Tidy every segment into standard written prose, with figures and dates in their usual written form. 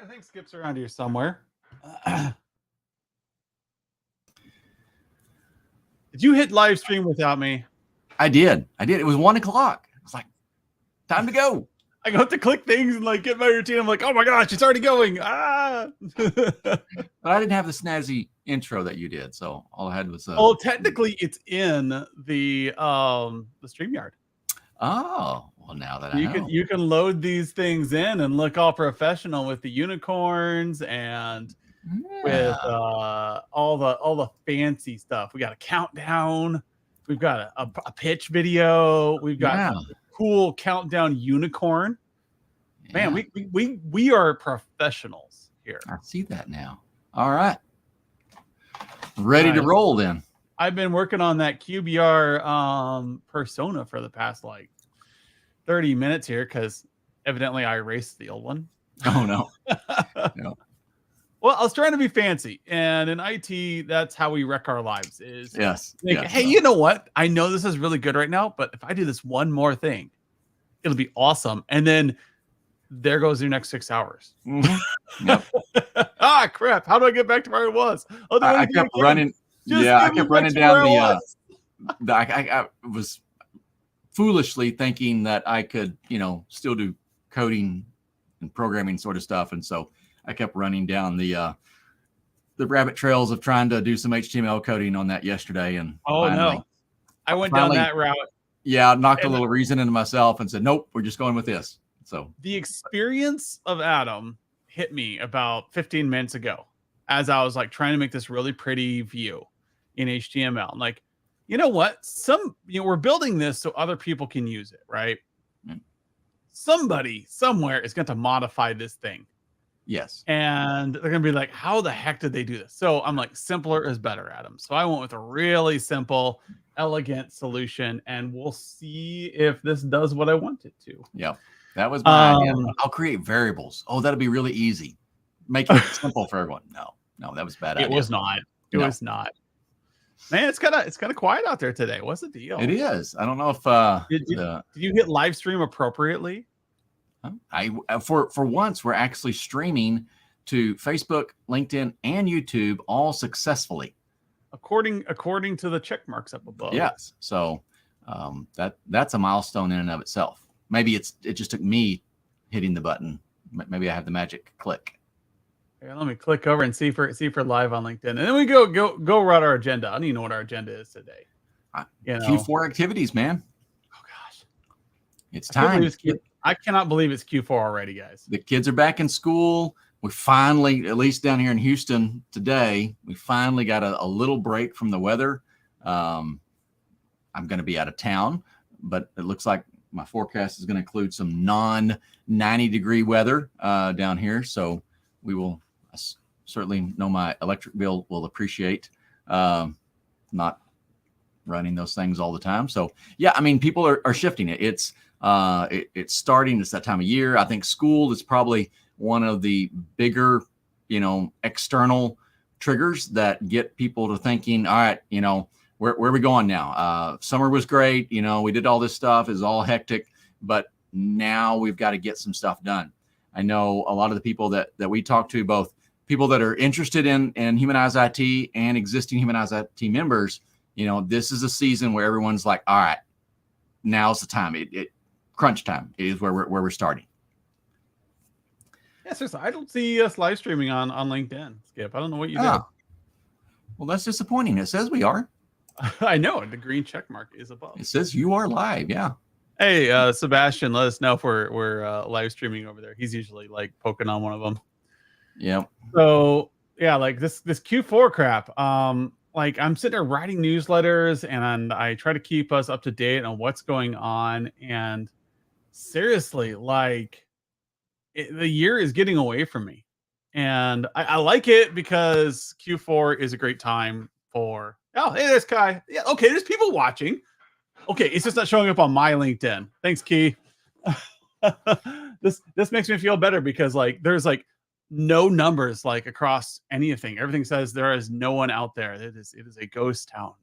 I think Skip's around here somewhere. Did you hit live stream without me? I did. It was 1 o'clock. It's like, time to go. I go to click things and like get my routine. I'm like, oh my gosh, it's already going. But I didn't have the snazzy intro that you did, so all I had was. Well, technically, it's in the StreamYard. Oh, well, now that you can load these things in and look all professional with the unicorns and with all the fancy stuff. We got a countdown. We've got a pitch video. We've got a cool countdown unicorn. Man, we are professionals here. I see that now. All right. Ready to roll then. I've been working on that QBR persona for the past like 30 minutes here because evidently I erased the old one. Oh, no. No. Well, I was trying to be fancy. And in IT, that's how we wreck our lives is hey, you know what? I know this is really good right now, but if I do this one more thing, it'll be awesome. And then there goes your next 6 hours. Mm-hmm. Yep. Crap. How do I get back to where I was? I kept running. I kept running down I was foolishly thinking that I could, still do coding and programming sort of stuff. And so I kept running down the rabbit trails of trying to do some HTML coding on that yesterday. And no, I went down that route. Yeah, I knocked a little reason into myself and said, nope, we're just going with this. So the experience of Adam hit me about 15 minutes ago as I was like trying to make this really pretty view in HTML. I'm like, you know what? We're building this so other people can use it, right? Mm-hmm. Somebody somewhere is going to modify this thing. Yes. And they're going to be like, how the heck did they do this? So I'm like, simpler is better, Adam. So I went with a really simple, elegant solution, and we'll see if this does what I want it to. Yeah. That was my idea. I'll create variables. Oh, that'll be really easy. Make it simple for everyone. No, that was bad. It was not. It was not. Man, it's kind of quiet out there today. What's the deal? It is. I don't know if did you hit live stream appropriately? For once, we're actually streaming to Facebook, LinkedIn, and YouTube all successfully. According to the check marks up above. Yes. So that's a milestone in and of itself. Maybe it just took me hitting the button. Maybe I have the magic click. Okay, let me click over and see for live on LinkedIn, and then we go run our agenda. I don't even know what our agenda is today. Q4 activities, man. Oh gosh, it's time. I cannot believe it's Q4 already, guys. The kids are back in school. We finally, at least down here in Houston today, we finally got a little break from the weather. I'm going to be out of town, but it looks like my forecast is going to include some non-90-degree weather down here. So we will certainly know my electric bill will appreciate not running those things all the time. So, yeah, I mean, people are shifting it. It's starting. It's that time of year. I think school is probably one of the bigger, external triggers that get people to thinking, all right, where are we going now? Summer was great. We did all this stuff. It's all hectic, but now we've got to get some stuff done. I know a lot of the people that we talk to, both people that are interested in Humanize IT and existing Humanize IT members, this is a season where everyone's like, all right, now's the time. Crunch time is where we're starting. Yeah, seriously, I don't see us live streaming on LinkedIn, Skip. I don't know what you did. Well, that's disappointing. It says we are. I know. The green check mark is above. It says you are live. Yeah. Hey, Sebastian, let us know if we're live streaming over there. He's usually like poking on one of them. Yeah. So yeah, like this Q4 crap. Like I'm sitting there writing newsletters and I try to keep us up to date on what's going on. And seriously, like the year is getting away from me. And I like it because Q4 is a great time for, oh, hey, there's Kai. Yeah, okay, there's people watching. Okay, it's just not showing up on my LinkedIn. Thanks, Key. This makes me feel better because like there's like no numbers like across anything. Everything says there is no one out there. It is a ghost town.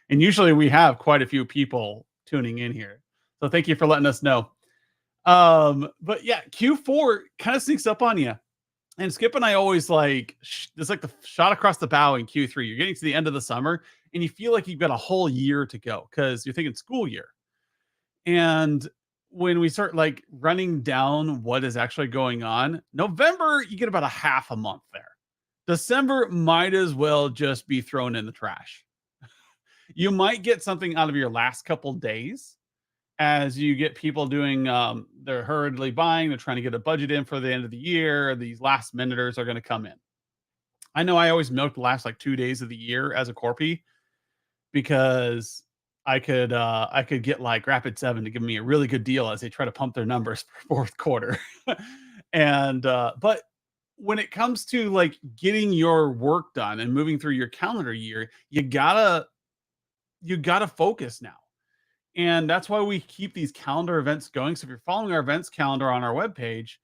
And usually we have quite a few people tuning in here. So thank you for letting us know. But yeah, Q4 kind of sneaks up on you. And Skip and I always like, it's like the shot across the bow in Q3. You're getting to the end of the summer and you feel like you've got a whole year to go because you're thinking school year. And when we start like running down what is actually going on, November, you get about a half a month there. December might as well just be thrown in the trash. You might get something out of your last couple days as you get people doing, they're hurriedly buying, they're trying to get a budget in for the end of the year. These last minuters are going to come in. I know I always milk the last like 2 days of the year as a corpy because I could get like Rapid7 to give me a really good deal as they try to pump their numbers for fourth quarter. And but when it comes to like getting your work done and moving through your calendar year, you gotta focus now. And that's why we keep these calendar events going. So if you're following our events calendar on our webpage,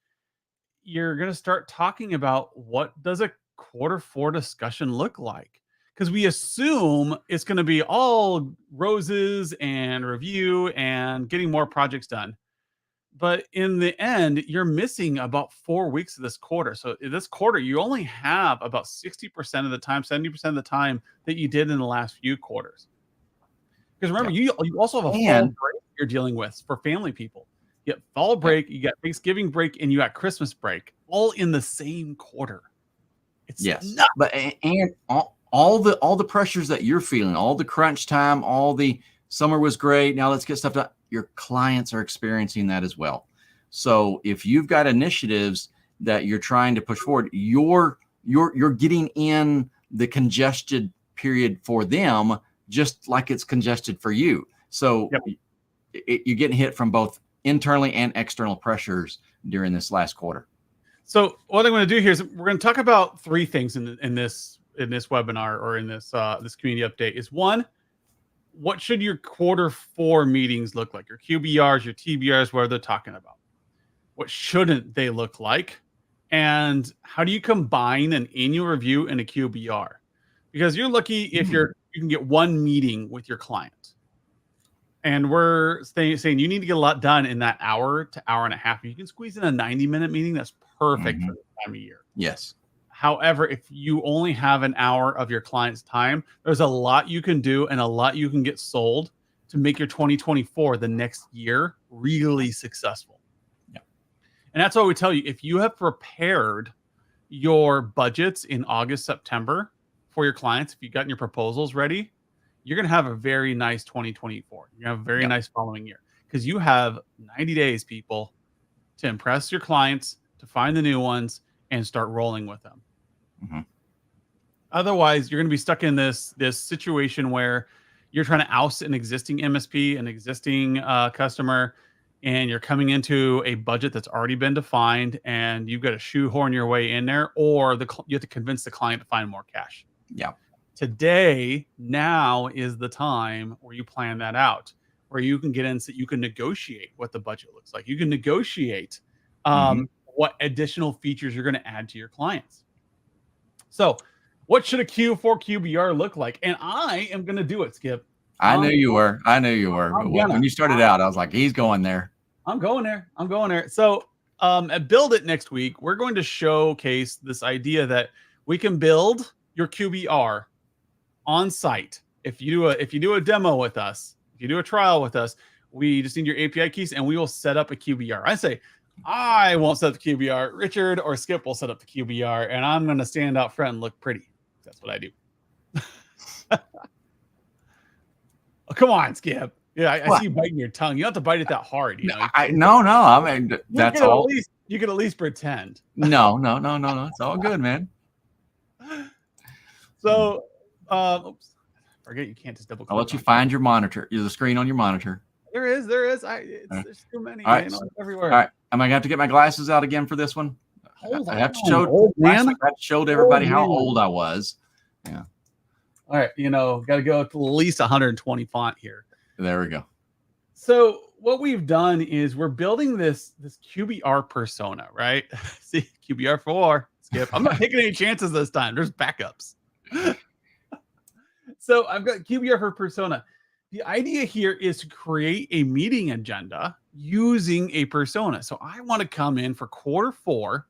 you're going to start talking about what does a Q4 discussion look like? Because we assume it's going to be all roses and review and getting more projects done. But in the end, you're missing about 4 weeks of this quarter. So in this quarter, you only have about 60% of the time, 70% of the time that you did in the last few quarters. Because remember, you also have a fall break you're dealing with for family people. You got fall break, you got Thanksgiving break, and you got Christmas break, all in the same quarter. It's nuts. But and all the pressures that you're feeling, all the crunch time, all the summer was great. Now let's get stuff done. Your clients are experiencing that as well. So if you've got initiatives that you're trying to push forward, you're getting in the congested period for them, just like it's congested for you. So you're getting hit from both internally and external pressures during this last quarter. So what I'm going to do here is we're going to talk about three things in this webinar or in this this community update. Is one, what should your Q4 meetings look like? Your QBRs, your TBRs, what are they talking about? What shouldn't they look like? And how do you combine an annual review and a QBR? Because you're lucky if you can get one meeting with your client. And we're saying you need to get a lot done in that hour to hour and a half. You can squeeze in a 90-minute meeting. That's perfect for this time of year. Yes. However, if you only have an hour of your client's time, there's a lot you can do and a lot you can get sold to make your 2024, the next year, really successful. Yeah. And that's why we tell you, if you have prepared your budgets in August, September for your clients, if you've gotten your proposals ready, you're going to have a very nice 2024. You're going to have a very nice following year because you have 90 days, people, to impress your clients, to find the new ones, and start rolling with them. Otherwise, you're going to be stuck in this situation where you're trying to oust an existing MSP, an existing customer, and you're coming into a budget that's already been defined, and you've got to shoehorn your way in there, or you have to convince the client to find more cash. Yeah. Today, now is the time where you plan that out, where you can get in, so you can negotiate what the budget looks like. You can negotiate what additional features you're going to add to your clients. So what should a Q4 QBR look like? And I am going to do it, Skip. I knew you were. But when you started out, I was like, he's going there. I'm going there. So at Build It next week, we're going to showcase this idea that we can build your QBR on site. If you do a demo with us, if you do a trial with us, we just need your API keys and we will set up a QBR. I say, I won't set up the QBR. Richard or Skip will set up the QBR, and I'm going to stand out front and look pretty. That's what I do. Oh, come on, Skip. Yeah, I see you biting your tongue. You don't have to bite it that hard. You know? No. I mean, that's all. You can at least pretend. No. It's all good, man. So, oops. Forget you can't just double click. I'll let you find your monitor. The screen on your monitor. There is. There's too many. All right. Everywhere. All right. Am I going to have to get my glasses out again for this one? I have to show everybody how old I was. Yeah. All right. Got to go to at least 120 font here. There we go. So what we've done is we're building this QBR persona, right? See, QBR4, Skip. I'm not taking any chances this time. There's backups. So I've got QBR for persona. The idea here is to create a meeting agenda using a persona. So I want to come in for Q4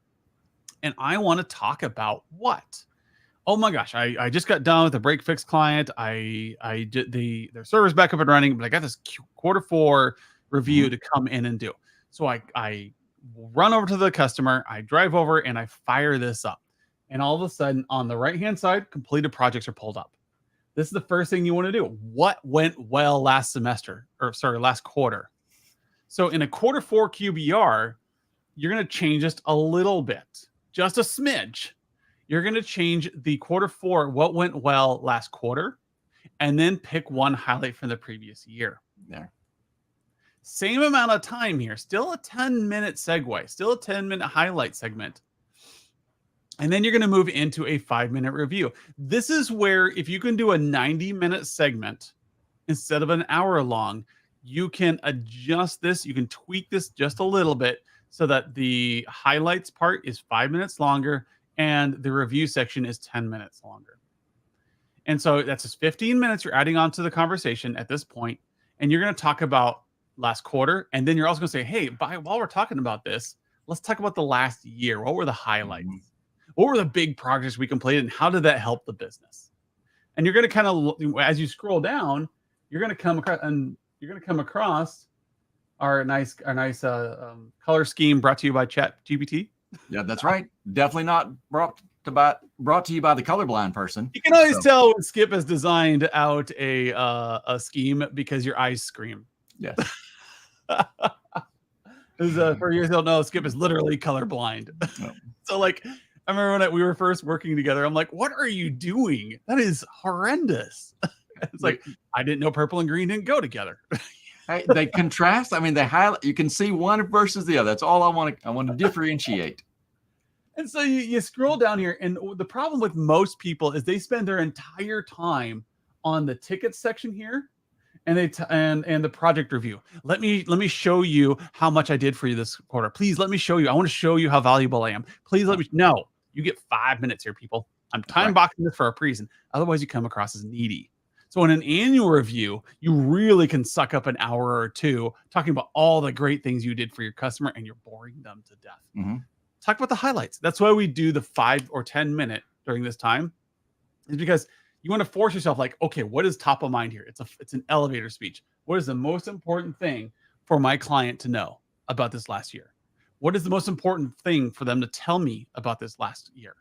and I want to talk about what? Oh my gosh, I just got done with a break fix client. I did their server's back up and running, but I got this Q4 review to come in and do. So I run over to the customer, I drive over and I fire this up. And all of a sudden on the right-hand side, completed projects are pulled up. This is the first thing you want to do. What went well last semester, or sorry, last quarter? So in a Q4 QBR, you're going to change just a little bit, just a smidge. You're going to change the Q4, what went well last quarter, and then pick one highlight from the previous year. There. Same amount of time here, still a 10-minute segue, still a 10-minute highlight segment. And then you're going to move into a 5-minute review. This is where if you can do a 90-minute segment instead of an hour long, you can adjust this. You can tweak this just a little bit so that the highlights part is 5 minutes longer and the review section is 10 minutes longer. And so that's just 15 minutes you're adding on to the conversation at this point. And you're going to talk about last quarter. And then you're also going to say, hey, while we're talking about this, let's talk about the last year. What were the highlights? What were the big projects we completed and how did that help the business? And you're going to kind of, as you scroll down, you're going to come across our nice color scheme brought to you by ChatGPT. Yeah, that's right. Definitely not brought to you by the colorblind person. You can always tell when Skip has designed out a scheme because your eyes scream. Yes. For you who don't know, Skip is literally colorblind. Oh. So like, I remember when we were first working together, I'm like, what are you doing? That is horrendous. It's like, I didn't know purple and green didn't go together. Hey, they contrast. I mean, they highlight. You can see one versus the other. That's all I want to differentiate. And so you scroll down here, and the problem with most people is they spend their entire time on the tickets section here, and and the project review. Let me show you how much I did for you this quarter. Please let me show you. I want to show you how valuable I am. Please let me. No, you get 5 minutes here, people. I'm time boxing this for a reason. Otherwise, you come across as needy. So in an annual review, you really can suck up an hour or two talking about all the great things you did for your customer, and you're boring them to death. Mm-hmm. Talk about the highlights. That's why we do the 5 or 10 minute during this time, is because you want to force yourself like, okay, what is top of mind here? It's an elevator speech. What is the most important thing for my client to know about this last year? What is the most important thing for them to tell me about this last year?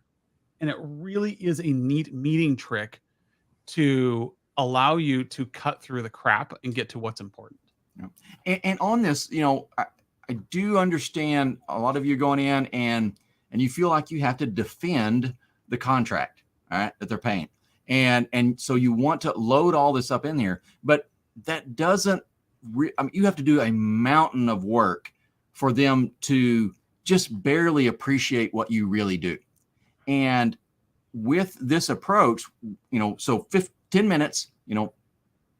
And it really is a neat meeting trick to allow you to cut through the crap and get to what's important. And on this, I do understand a lot of you going in and you feel like you have to defend the contract, all right, that they're paying. And so you want to load all this up in there, but that doesn't, you have to do a mountain of work for them to just barely appreciate what you really do. And with this approach, so 10 minutes,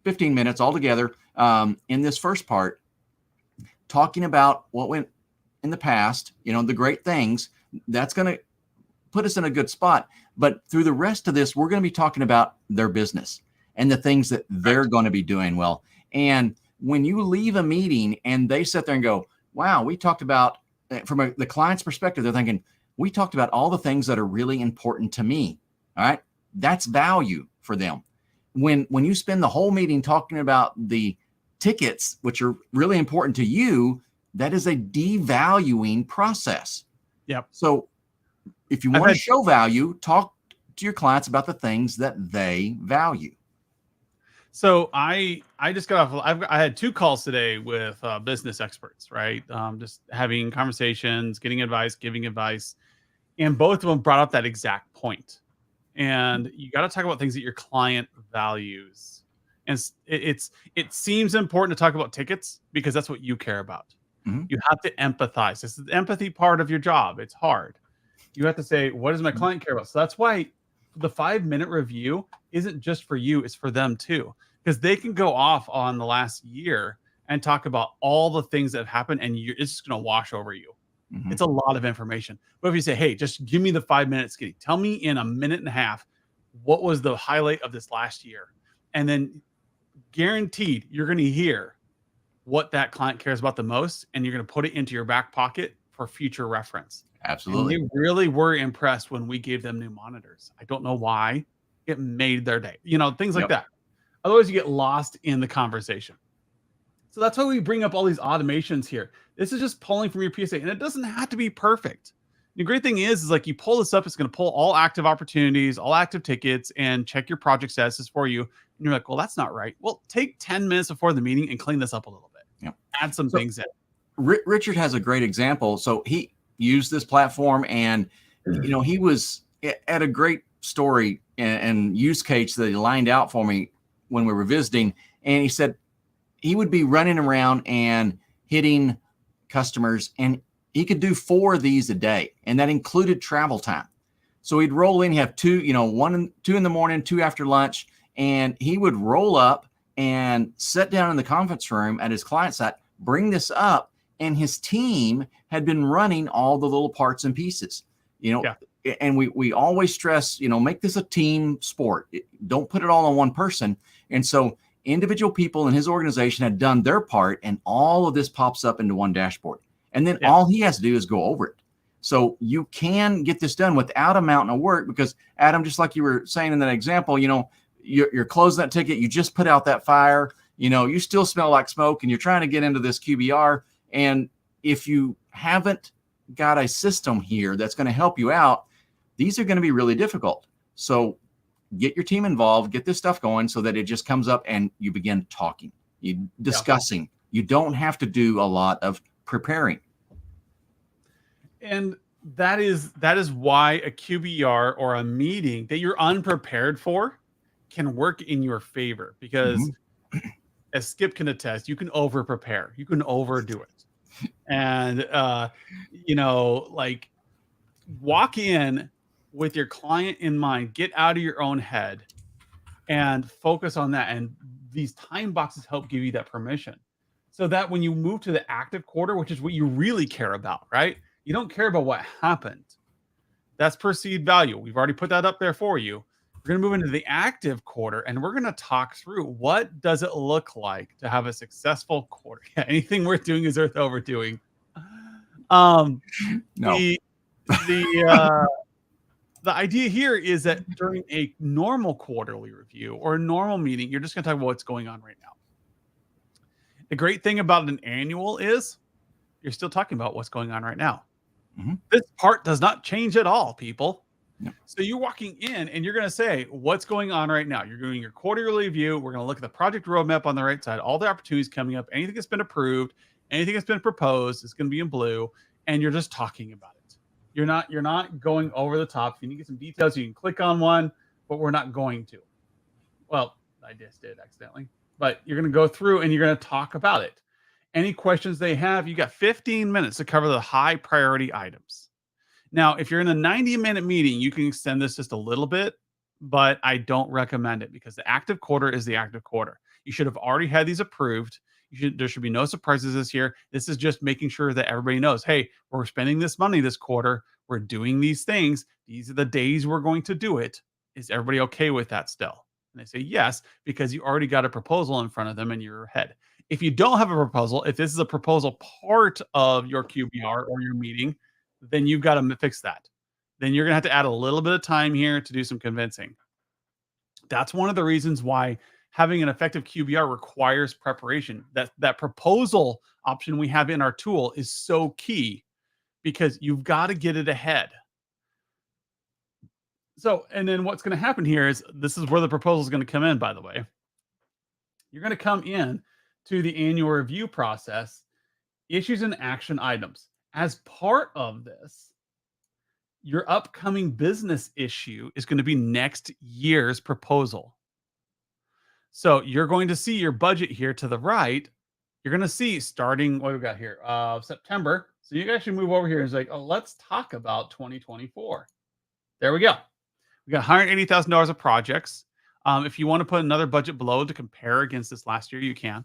15 minutes altogether in this first part, talking about what went in the past, the great things, that's going to put us in a good spot. But through the rest of this, we're going to be talking about their business and the things that they're going to be doing well. And when you leave a meeting and they sit there and go, wow, we talked about, from the client's perspective, they're thinking, we talked about all the things that are really important to me. All right. That's value for them. When you spend the whole meeting talking about the tickets, which are really important to you, that is a devaluing process. Yep. So if you want to show value, talk to your clients about the things that they value. So I just got off. I had 2 calls today with business experts, right? Just having conversations, getting advice, giving advice, and both of them brought up that exact point. And you got to talk about things that your client values. And it seems important to talk about tickets because that's what you care about. Mm-hmm. You have to empathize. This is the empathy part of your job. It's hard. You have to say, what does my client care about? So that's why the 5-minute review isn't just for you, it's for them too. Because they can go off on the last year and talk about all the things that have happened, and it's just going to wash over you. Mm-hmm. It's a lot of information. But if you say, hey, just give me the 5 minutes, tell me in a minute and a half, what was the highlight of this last year? And then guaranteed you're going to hear what that client cares about the most, and you're going to put it into your back pocket for future reference. And Absolutely. they really were impressed when we gave them new monitors. I don't know why. It made their day. Things like Yep. that. Otherwise, you get lost in the conversation. So that's why we bring up all these automations here. This is just pulling from your PSA, and it doesn't have to be perfect. The great thing is like you pull this up, it's going to pull all active opportunities, all active tickets, and check your project statuses for you. And you're like, well, that's not right. Well, take 10 minutes before the meeting and clean this up a little bit. Yep. Add some things in. Richard has a great example. So he used this platform, and he was at a great story and use case that he lined out for me when we were visiting. And he said he would be running around and hitting customers, and he could do 4 of these a day, and that included travel time. So he'd roll in, he'd have 2, 2 in the morning, 2 after lunch, and he would roll up and sit down in the conference room at his client site, bring this up, and his team had been running all the little parts and pieces, and we always stress, make this a team sport. Don't put it all on one person. And so individual people in his organization had done their part, and all of this pops up into one dashboard. And then all he has to do is go over it. So you can get this done without a mountain of work, because Adam, just like you were saying in that example, you're closing that ticket, you just put out that fire, you still smell like smoke, and you're trying to get into this QBR. And if you haven't got a system here that's going to help you out, these are going to be really difficult. So get your team involved, get this stuff going so that it just comes up and you begin talking, you discussing. You don't have to do a lot of preparing. And that is why a QBR or a meeting that you're unprepared for can work in your favor, because as Skip can attest, you can over prepare, you can overdo it. And like walk in with your client in mind, get out of your own head and focus on that. And these time boxes help give you that permission, so that when you move to the active quarter, which is what you really care about, right? You don't care about what happened. That's perceived value. We've already put that up there for you. We're going to move into the active quarter, and we're going to talk through what does it look like to have a successful quarter. Yeah, anything worth doing is worth overdoing. No. The idea here is that during a normal quarterly review or a normal meeting, you're just going to talk about what's going on right now. The great thing about an annual is you're still talking about what's going on right now. This part does not change at all, people. No. So you're walking in and you're going to say what's going on right now. You're doing your quarterly review. We're going to look at the project roadmap on the right side, all the opportunities coming up, anything that's been approved, anything that's been proposed is going to be in blue, and you're just talking about it. You're not going over the top. If you need to get some details, you can click on one, but we're not going to. Well, I just did accidentally. But you're going to go through and you're going to talk about it. Any questions they have, you got 15 minutes to cover the high priority items. Now, if you're in a 90-minute meeting, you can extend this just a little bit, but I don't recommend it, because the active quarter is the active quarter. You should have already had these approved. There should be no surprises this year. This is just making sure that everybody knows, hey, we're spending this money this quarter. We're doing these things. These are the days we're going to do it. Is everybody okay with that still? And they say yes, because you already got a proposal in front of them and you're ahead. If you don't have a proposal, if this is a proposal part of your QBR or your meeting, then you've got to fix that. Then you're going to have to add a little bit of time here to do some convincing. That's one of the reasons why having an effective QBR requires preparation. That proposal option we have in our tool is so key, because you've got to get it ahead. So, and then what's going to happen here is, this is where the proposal is going to come in, by the way. You're going to come in to the annual review process, issues and action items. As part of this, your upcoming business issue is going to be next year's proposal. So you're going to see your budget here to the right. You're going to see, starting, what do we got here? September. So you can actually move over here and say, oh, let's talk about 2024. There we go. We got $180,000 of projects. If you want to put another budget below to compare against this last year, you can.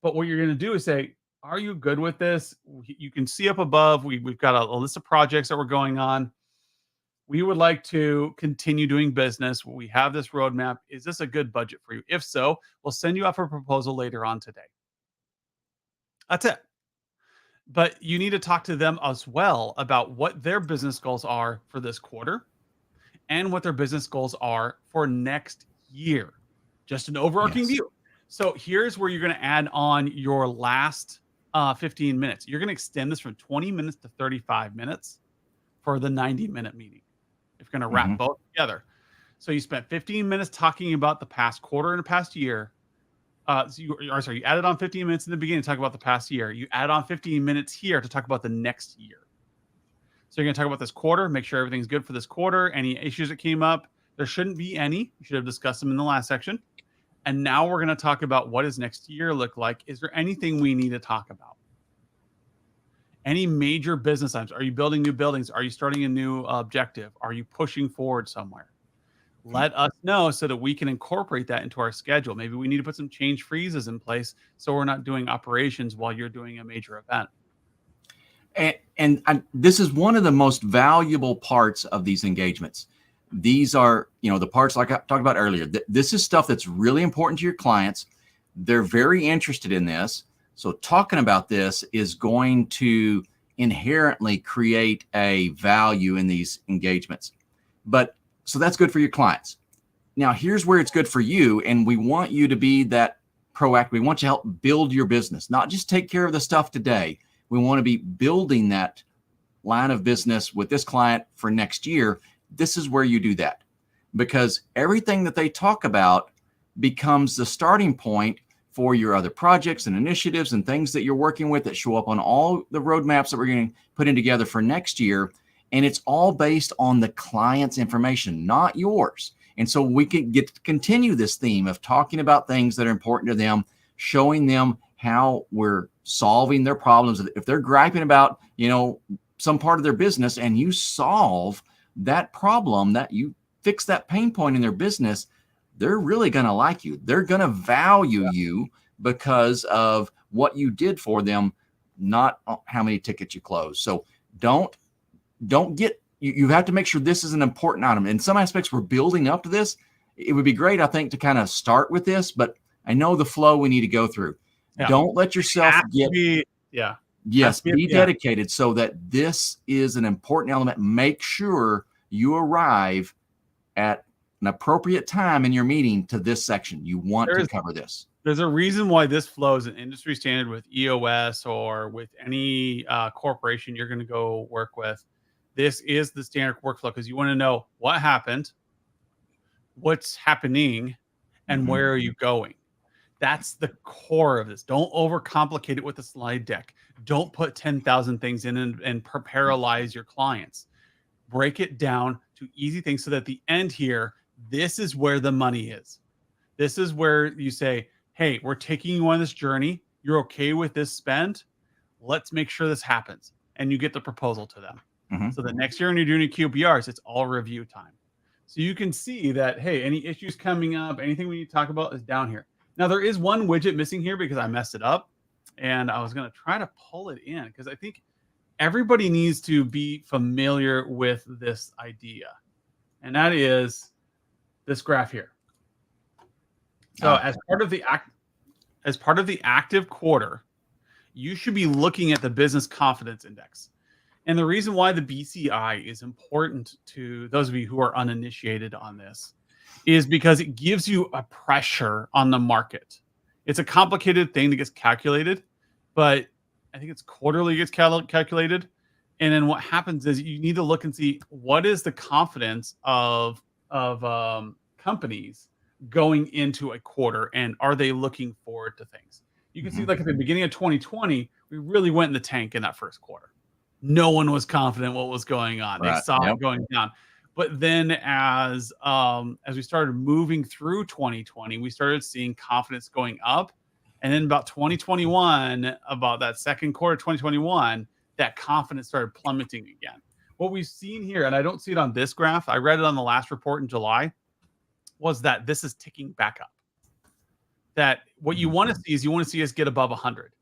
But what you're going to do is say, are you good with this? You can see up above, we've got a list of projects that we're going on. We would like to continue doing business. We have this roadmap. Is this a good budget for you? If so, we'll send you out for a proposal later on today. That's it. But you need to talk to them as well about what their business goals are for this quarter and what their business goals are for next year. Just an overarching Yes. view. So here's where you're going to add on your last 15 minutes. You're going to extend this from 20 minutes to 35 minutes for the 90-minute meeting. If you're going to wrap Mm-hmm. both together. So you spent 15 minutes talking about the past quarter and the past year. You added on 15 minutes in the beginning to talk about the past year. You add on 15 minutes here to talk about the next year. So you're going to talk about this quarter, make sure everything's good for this quarter. Any issues that came up, there shouldn't be any. You should have discussed them in the last section. And now we're going to talk about what does next year look like. Is there anything we need to talk about? Any major business items? Are you building new buildings? Are you starting a new objective? Are you pushing forward somewhere? Let us know so that we can incorporate that into our schedule. Maybe we need to put some change freezes in place so we're not doing operations while you're doing a major event. This is one of the most valuable parts of these engagements. These are, the parts like I talked about earlier. This is stuff that's really important to your clients. They're very interested in this. So talking about this is going to inherently create a value in these engagements. So that's good for your clients. Now, here's where it's good for you. And we want you to be that proactive. We want you to help build your business, not just take care of the stuff today. We want to be building that line of business with this client for next year. This is where you do that, because everything that they talk about becomes the starting point for your other projects and initiatives and things that you're working with that show up on all the roadmaps that we're going to put in together for next year. And it's all based on the client's information, not yours. And so we can get to continue this theme of talking about things that are important to them, showing them how we're solving their problems. If they're griping about, some part of their business and you solve that problem, that you fix that pain point in their business, they're really going to like you. They're going to value you because of what you did for them, not how many tickets you closed. So you have to make sure this is an important item. In some aspects, we're building up to this. It would be great, I think, to kind of start with this, but I know the flow we need to go through. Yeah. Don't let yourself be dedicated so that this is an important element. Make sure you arrive at an appropriate time in your meeting to this section. You want to cover this. There's a reason why this flow is an industry standard with EOS or with any corporation you're going to go work with. This is the standard workflow because you want to know what happened, what's happening, and where are you going. That's the core of this. Don't overcomplicate it with a slide deck. Don't put 10,000 things in and paralyze your clients. Break it down to easy things so that at the end here, this is where the money is. This is where you say, hey, we're taking you on this journey. You're okay with this spend? Let's make sure this happens. And you get the proposal to them. So that next year when you're doing QBRs, it's all review time. So you can see that, hey, any issues coming up, anything we need to talk about is down here. Now, there is one widget missing here because I messed it up. And I was going to try to pull it in because I think everybody needs to be familiar with this idea. And that is this graph here. So as part of the active quarter, you should be looking at the business confidence index. And the reason why the BCI is important to those of you who are uninitiated on this is because it gives you a pressure on the market. It's a complicated thing that gets calculated, but I think it's quarterly gets calculated. And then what happens is you need to look and see what is the confidence of companies going into a quarter, and are they looking forward to things? You can see like at the beginning of 2020, we really went in the tank in that first quarter. No one was confident what was going on. They saw it going down. But then as we started moving through 2020, we started seeing confidence going up. And then about 2021, about that second quarter 2021, that confidence started plummeting again. What we've seen here, and I don't see it on this graph, I read it on the last report in July, was that this is ticking back up. That what you want to see is you want to see us get above 100.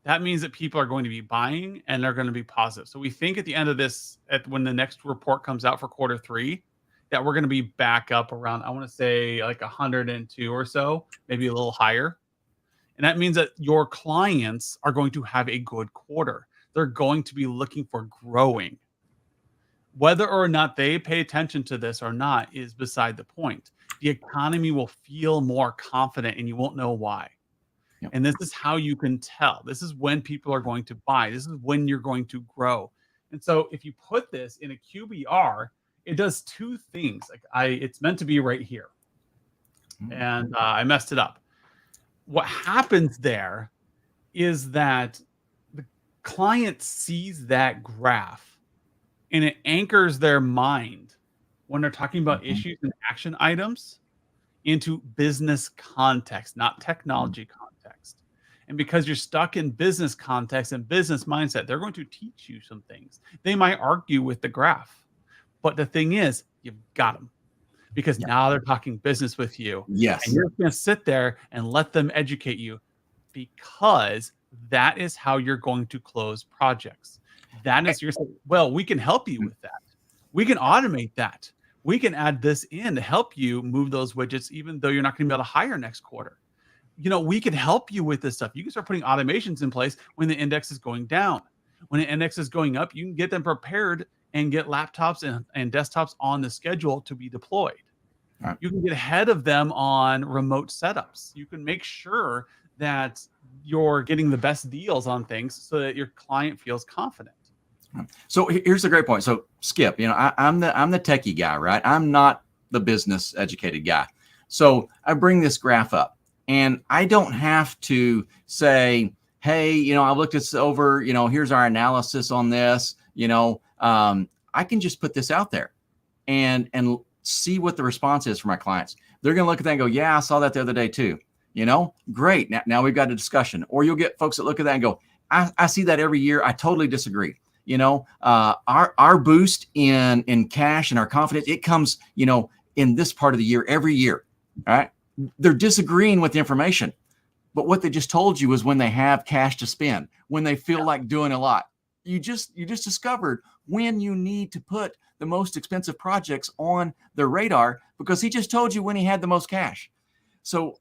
That means that people are going to be buying and they're going to be positive. So we think at the end of this, when the next report comes out for quarter 3, that we're going to be back up around, I want to say like 102 or so, maybe a little higher. And that means that your clients are going to have a good quarter. they're going to be looking for growing. Whether or not they pay attention to this or not is beside the point. The economy will feel more confident and you won't know why. Yep. And this is how you can tell. This is when people are going to buy. This is when you're going to grow. And so if you put this in a QBR, it does two things. Like it's meant to be right here. And I messed it up. What happens there is that the client sees that graph and it anchors their mind when they're talking about issues and action items into business context, not technology context. And because you're stuck in business context and business mindset, they're going to teach you some things. They might argue with the graph, but the thing is, you've got them because now they're talking business with you. Yes. And you're going to sit there and let them educate you because that is how you're going to close projects. That is your, well, we can help you with that. We can automate that. We can add this in to help you move those widgets, even though you're not going to be able to hire next quarter. You know, we can help you with this stuff. You can start putting automations in place when the index is going down. When the index is going up, you can get them prepared and get laptops and desktops on the schedule to be deployed. Right. You can get ahead of them on remote setups. You can make sure that you're getting the best deals on things so that your client feels confident. So here's a great point. So Skip, I'm the techie guy, right? I'm not the business educated guy. So I bring this graph up and I don't have to say, hey, I looked this over, here's our analysis on this, I can just put this out there and see what the response is for my clients. They're going to look at that and go, yeah, I saw that the other day too. Great. Now we've got a discussion. Or you'll get folks that look at that and go, I see that every year. I totally disagree. Our boost in cash and our confidence, it comes, in this part of the year, every year. All right. They're disagreeing with the information, but what they just told you is when they have cash to spend, when they feel like doing a lot. You just discovered when you need to put the most expensive projects on their radar because he just told you when he had the most cash. So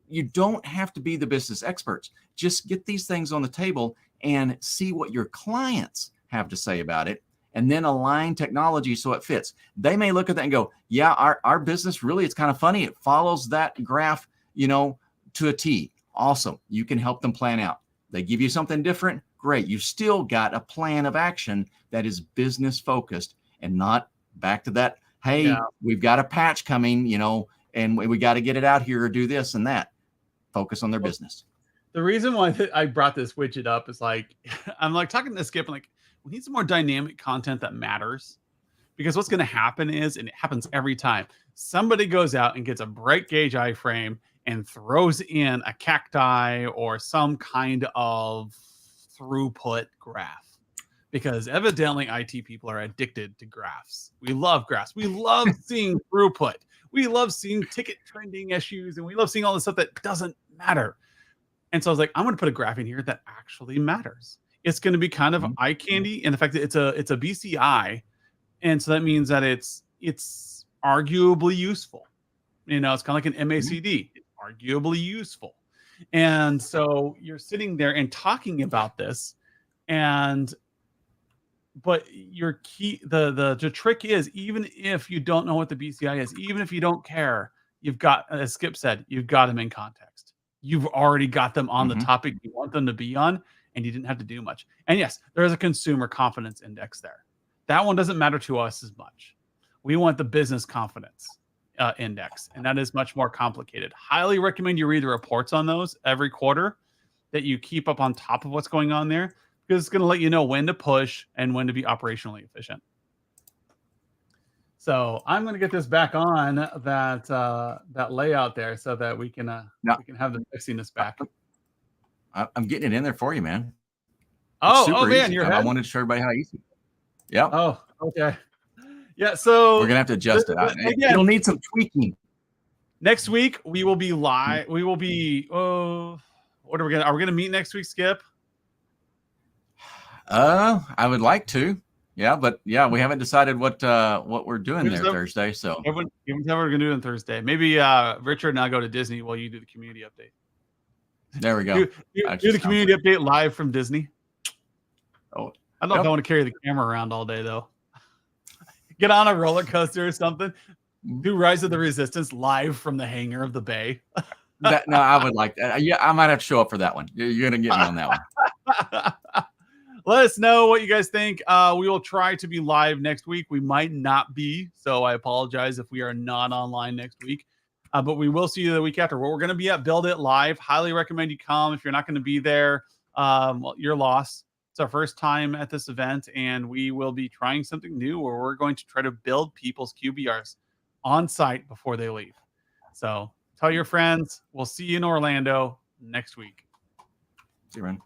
you don't have to be the business experts. Just get these things on the table and see what your clients have to say about it, and then align technology so it fits. They may look at that and go, yeah, our business really, it's kind of funny. It follows that graph, to a T. Awesome. You can help them plan out. They give you something different. Great. You've still got a plan of action that is business focused and not back to that. Hey, we've got a patch coming, and we got to get it out here or do this and that. Focus on their business. The reason why I brought this widget up is I'm talking to Skip, and we need some more dynamic content that matters, because what's going to happen is, and it happens every time, somebody goes out and gets a bright gauge iframe and throws in a cacti or some kind of throughput graph, because evidently IT people are addicted to graphs. We love graphs. We love seeing throughput. We love seeing ticket trending issues, and we love seeing all the stuff that doesn't matter. And so I was like, I'm going to put a graph in here that actually matters. It's going to be kind of eye candy. And in fact, it's a BCI. And so that means that it's arguably useful. It's kind of like an MACD. It's arguably useful. And so you're sitting there and talking about this, but your key, the trick is, even if you don't know what the BCI is, even if you don't care, you've got, as Skip said, you've got them in context. You've already got them on the topic you want them to be on, and you didn't have to do much. And yes, there is a consumer confidence index there. That one doesn't matter to us as much. We want the business confidence index, and that is much more complicated. Highly recommend you read the reports on those every quarter, that you keep up on top of what's going on there, because it's going to let you know when to push and when to be operationally efficient. So I'm going to get this back on that layout there so that we can have the mixiness back. I'm getting it in there for you, man. Oh man, easy. I wanted to show everybody how easy. Yeah. Oh, okay. Yeah. So we're gonna have to adjust it. It'll need some tweaking. Next week we will be live. We will be. Oh, what are we gonna meet next week, Skip? I would like to. Yeah, but we haven't decided what we're doing Thursday. So everyone we're gonna do on Thursday. Maybe Richard and I go to Disney while you do the community update. There we go. Do the community update live from Disney. Oh, I don't know if I want to carry the camera around all day though. Get on a roller coaster or something. Do Rise of the Resistance live from the hangar of the bay. no, I would like that. Yeah, I might have to show up for that one. You're going to get me on that one. Let us know what you guys think. We will try to be live next week. We might not be, so I apologize if we are not online next week. But we will see you the week after. We're going to be at Build It Live. Highly recommend you come. If you're not going to be there, well, your loss. It's our first time at this event, and we will be trying something new where we're going to try to build people's QBRs on site before they leave. So tell your friends. We'll see you in Orlando next week. See you, Ren.